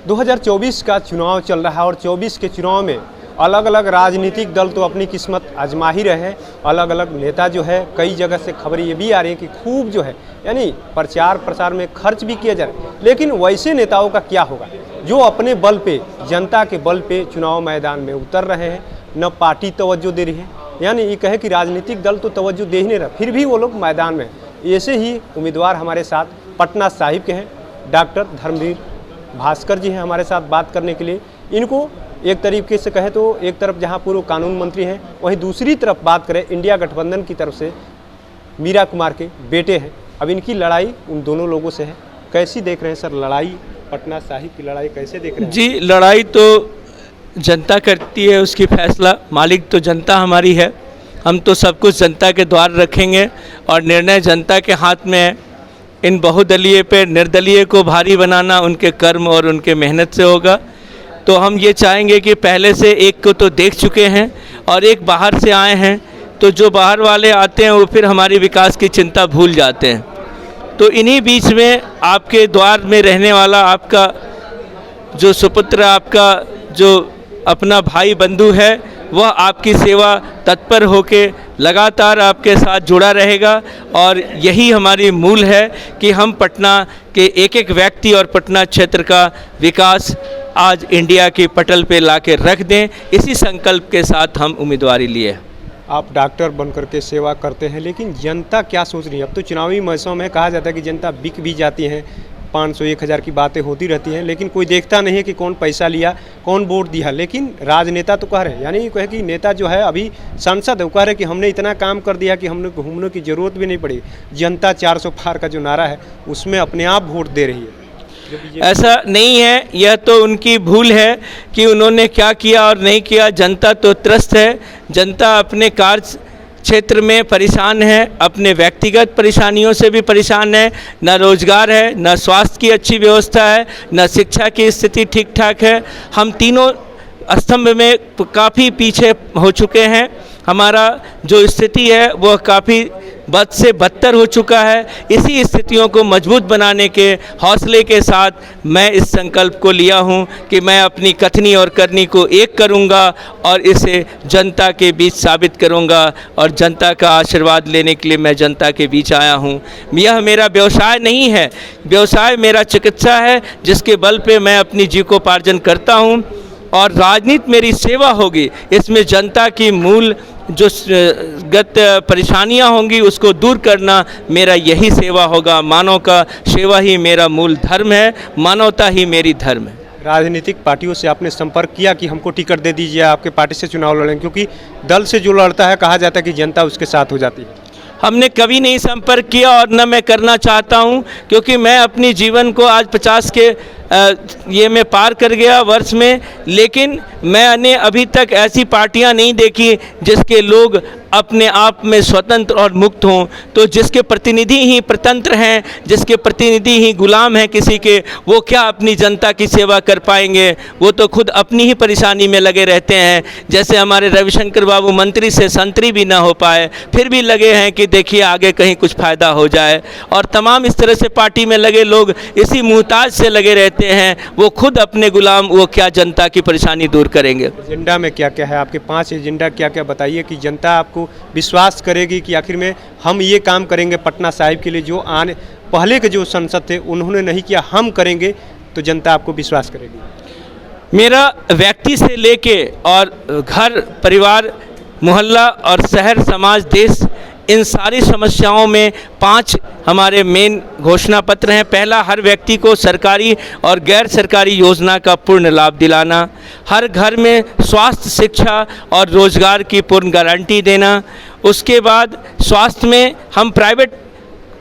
2024 का चुनाव चल रहा है और 24 के चुनाव में अलग अलग राजनीतिक दल तो अपनी किस्मत आजमा ही रहे हैं। अलग अलग नेता जो है, कई जगह से खबरें ये भी आ रही है कि खूब जो है यानी प्रचार प्रसार में खर्च भी किया जा रहा है। लेकिन वैसे नेताओं का क्या होगा जो अपने बल पे, जनता के बल पे चुनाव मैदान में उतर रहे हैं, न पार्टी तवज्जो दे रही है, यानी ये कहे कि राजनीतिक दल तो तवज्जो दे ही नहीं रहा, फिर भी वो लोग मैदान में हैं। ऐसे ही उम्मीदवार हमारे साथ पटना साहिब के हैं, डॉक्टर धर्मवीर भास्कर जी हैं हमारे साथ बात करने के लिए। इनको एक तरीके से कहे तो एक तरफ जहां पूर्व कानून मंत्री हैं, वहीं दूसरी तरफ बात करें इंडिया गठबंधन की तरफ से मीरा कुमार के बेटे हैं। अब इनकी लड़ाई उन दोनों लोगों से है। कैसी देख रहे हैं सर लड़ाई, पटना साहिब की लड़ाई कैसे देख रहे हैं? जी, लड़ाई तो जनता करती है, उसकी फैसला, मालिक तो जनता हमारी है। हम तो सब कुछ जनता के द्वार रखेंगे और निर्णय जनता के हाथ में है। इन बहुदलीय पे निर्दलीय को भारी बनाना उनके कर्म और उनके मेहनत से होगा। तो हम ये चाहेंगे कि पहले से एक को तो देख चुके हैं और एक बाहर से आए हैं, तो जो बाहर वाले आते हैं वो फिर हमारी विकास की चिंता भूल जाते हैं। तो इन्हीं बीच में आपके द्वार में रहने वाला आपका जो सुपुत्र, आपका जो अपना भाई बंधु है, वह आपकी सेवा तत्पर होके लगातार आपके साथ जुड़ा रहेगा। और यही हमारी मूल है कि हम पटना के एक एक व्यक्ति और पटना क्षेत्र का विकास आज इंडिया की पटल पे लाके रख दें। इसी संकल्प के साथ हम उम्मीदवारी लिए। आप डॉक्टर बनकर के सेवा करते हैं, लेकिन जनता क्या सोच रही है? अब तो चुनावी मौसम में कहा जाता है कि जनता बिक भी जाती है, 500-1000 की बातें होती रहती हैं, लेकिन कोई देखता नहीं है कि कौन पैसा लिया, कौन वोट दिया। लेकिन राजनेता तो कह रहे हैं, यानी कहे कि नेता जो है अभी सांसद है, वो कह रहे कि हमने इतना काम कर दिया कि हमने घूमने की ज़रूरत भी नहीं पड़ी। जनता 400 पार का जो नारा है उसमें अपने आप वोट दे रही है। ऐसा नहीं है, यह तो उनकी भूल है कि उन्होंने क्या किया और नहीं किया। जनता तो त्रस्त है, जनता अपने कार्य क्षेत्र में परेशान है, अपने व्यक्तिगत परेशानियों से भी परेशान है। न रोजगार है, न स्वास्थ्य की अच्छी व्यवस्था है, न शिक्षा की स्थिति ठीक ठाक है। हम तीनों स्तंभ में काफ़ी पीछे हो चुके हैं। हमारा जो स्थिति है वह काफ़ी बद से बदतर हो चुका है। इसी स्थितियों को मजबूत बनाने के हौसले के साथ मैं इस संकल्प को लिया हूं कि मैं अपनी कथनी और करनी को एक करूंगा और इसे जनता के बीच साबित करूंगा। और जनता का आशीर्वाद लेने के लिए मैं जनता के बीच आया हूं। यह मेरा व्यवसाय नहीं है, व्यवसाय मेरा चिकित्सा है, जिसके बल पे मैं अपनी जीविकोपार्जन करता हूं। और राजनीति मेरी सेवा होगी। इसमें जनता की मूल जो गत परेशानियां होंगी उसको दूर करना मेरा यही सेवा होगा। मानव का सेवा ही मेरा मूल धर्म है, मानवता ही मेरी धर्म है। राजनीतिक पार्टियों से आपने संपर्क किया कि हमको टिकट दे दीजिए, आपके पार्टी से चुनाव लड़ें? क्योंकि दल से जो लड़ता है कहा जाता है कि जनता उसके साथ हो जाती है। हमने कभी नहीं संपर्क किया और न मैं करना चाहता हूं, क्योंकि मैं अपनी जीवन को आज 50 के ये मैं पार कर गया वर्ष में। लेकिन मैंने अभी तक ऐसी पार्टियां नहीं देखी जिसके लोग अपने आप में स्वतंत्र और मुक्त हों। तो जिसके प्रतिनिधि ही प्रतंत्र हैं, जिसके प्रतिनिधि ही गुलाम हैं किसी के, वो क्या अपनी जनता की सेवा कर पाएंगे? वो तो खुद अपनी ही परेशानी में लगे रहते हैं। जैसे हमारे रविशंकर बाबू मंत्री से संतरी भी ना हो पाए, फिर भी लगे हैं कि देखिए आगे कहीं कुछ फ़ायदा हो जाए। और तमाम इस तरह से पार्टी में लगे लोग इसी मुहताज से लगे रहते हैं। वो खुद अपने गुलाम, वो क्या जनता की परेशानी दूर करेंगे? एजेंडा में क्या क्या है आपके? 5 एजेंडा क्या क्या बताइए कि जनता आपको विश्वास करेगी कि आखिर में हम ये काम करेंगे पटना साहिब के लिए, जो आने पहले के जो सांसद थे उन्होंने नहीं किया, हम करेंगे, तो जनता आपको विश्वास करेगी। मेरा व्यक्ति से लेके और घर परिवार, मोहल्ला और शहर, समाज, देश, इन सारी समस्याओं में 5 हमारे मेन घोषणा पत्र हैं। पहला, हर व्यक्ति को सरकारी और गैर सरकारी योजना का पूर्ण लाभ दिलाना। हर घर में स्वास्थ्य, शिक्षा और रोजगार की पूर्ण गारंटी देना। उसके बाद स्वास्थ्य में हम प्राइवेट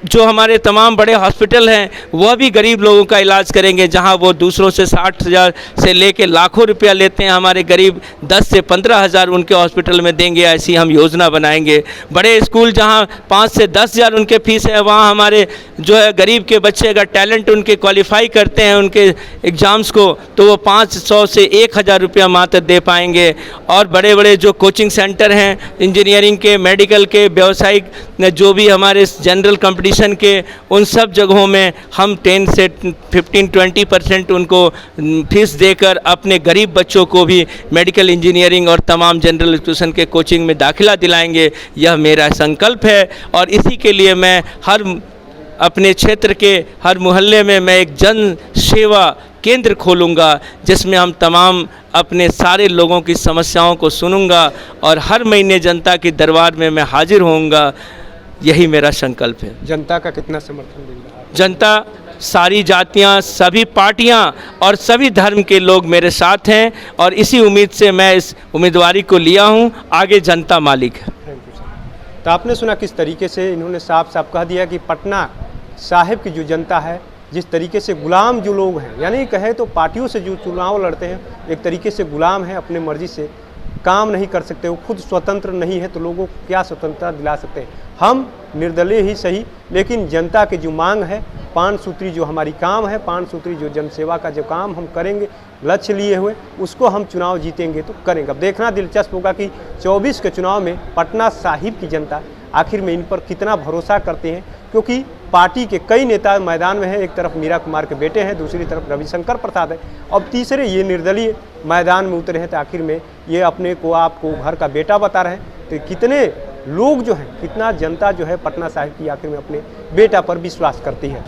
जो हमारे तमाम बड़े हॉस्पिटल हैं वह भी गरीब लोगों का इलाज करेंगे। जहां वो दूसरों से 60,000 से लेके लाखों रुपया लेते हैं, हमारे गरीब 10 से 15,000 उनके हॉस्पिटल में देंगे, ऐसी हम योजना बनाएंगे। बड़े स्कूल जहां 5 से 10,000 उनके फीस है, वहां हमारे जो है गरीब के बच्चे अगर टैलेंट उनके क्वालिफाई करते हैं उनके एग्ज़ाम्स को, तो वो 500 से 1,000 रुपया मात्र दे पाएंगे। और बड़े बड़े जो कोचिंग सेंटर हैं इंजीनियरिंग के, मेडिकल के, व्यावसायिक जो भी हमारे जनरल कंपनी कंपटीशन के उन सब जगहों में हम 10 से 15-20% उनको फीस देकर अपने गरीब बच्चों को भी मेडिकल इंजीनियरिंग और तमाम जनरल एजुकेशन के कोचिंग में दाखिला दिलाएंगे। यह मेरा संकल्प है और इसी के लिए मैं अपने क्षेत्र के हर मोहल्ले में मैं एक जन सेवा केंद्र खोलूँगा, जिसमें हम तमाम अपने सारे लोगों की समस्याओं को सुनूंगा और हर महीने जनता के दरबार में मैं हाजिर होऊंगा। यही मेरा संकल्प है। जनता का कितना समर्थन मिल रहा है? जनता, सारी जातियां, सभी पार्टियां और सभी धर्म के लोग मेरे साथ हैं और इसी उम्मीद से मैं इस उम्मीदवारी को लिया हूं। आगे जनता मालिक है। Thank you sir. तो आपने सुना किस तरीके से इन्होंने साफ साफ कह दिया कि पटना साहिब की जो जनता है, जिस तरीके से गुलाम जो लोग हैं, यानी कहे तो पार्टियों से जो चुनाव लड़ते हैं एक तरीके से गुलाम है, अपने मर्जी से काम नहीं कर सकते, वो खुद स्वतंत्र नहीं है, तो लोगों को क्या स्वतंत्रता दिला सकते हैं? हम निर्दलीय ही सही, लेकिन जनता की जो मांग है, 5 सूत्री जो हमारी काम है, 5 सूत्री जो जनसेवा का जो काम हम करेंगे लक्ष्य लिए हुए, उसको हम चुनाव जीतेंगे तो करेंगे। अब देखना दिलचस्प होगा कि 24 के चुनाव में पटना साहिब की जनता आखिर में इन पर कितना भरोसा करते हैं, क्योंकि पार्टी के कई नेता मैदान में हैं। एक तरफ मीरा कुमार के बेटे हैं, दूसरी तरफ रविशंकर प्रसाद है, अब तीसरे ये निर्दलीय मैदान में उतरे हैं। तो आखिर में ये अपने को आपको घर का बेटा बता रहे हैं, तो कितने लोग जो हैं, कितना जनता जो है पटना साहिब की आखिर में अपने बेटा पर विश्वास करती है।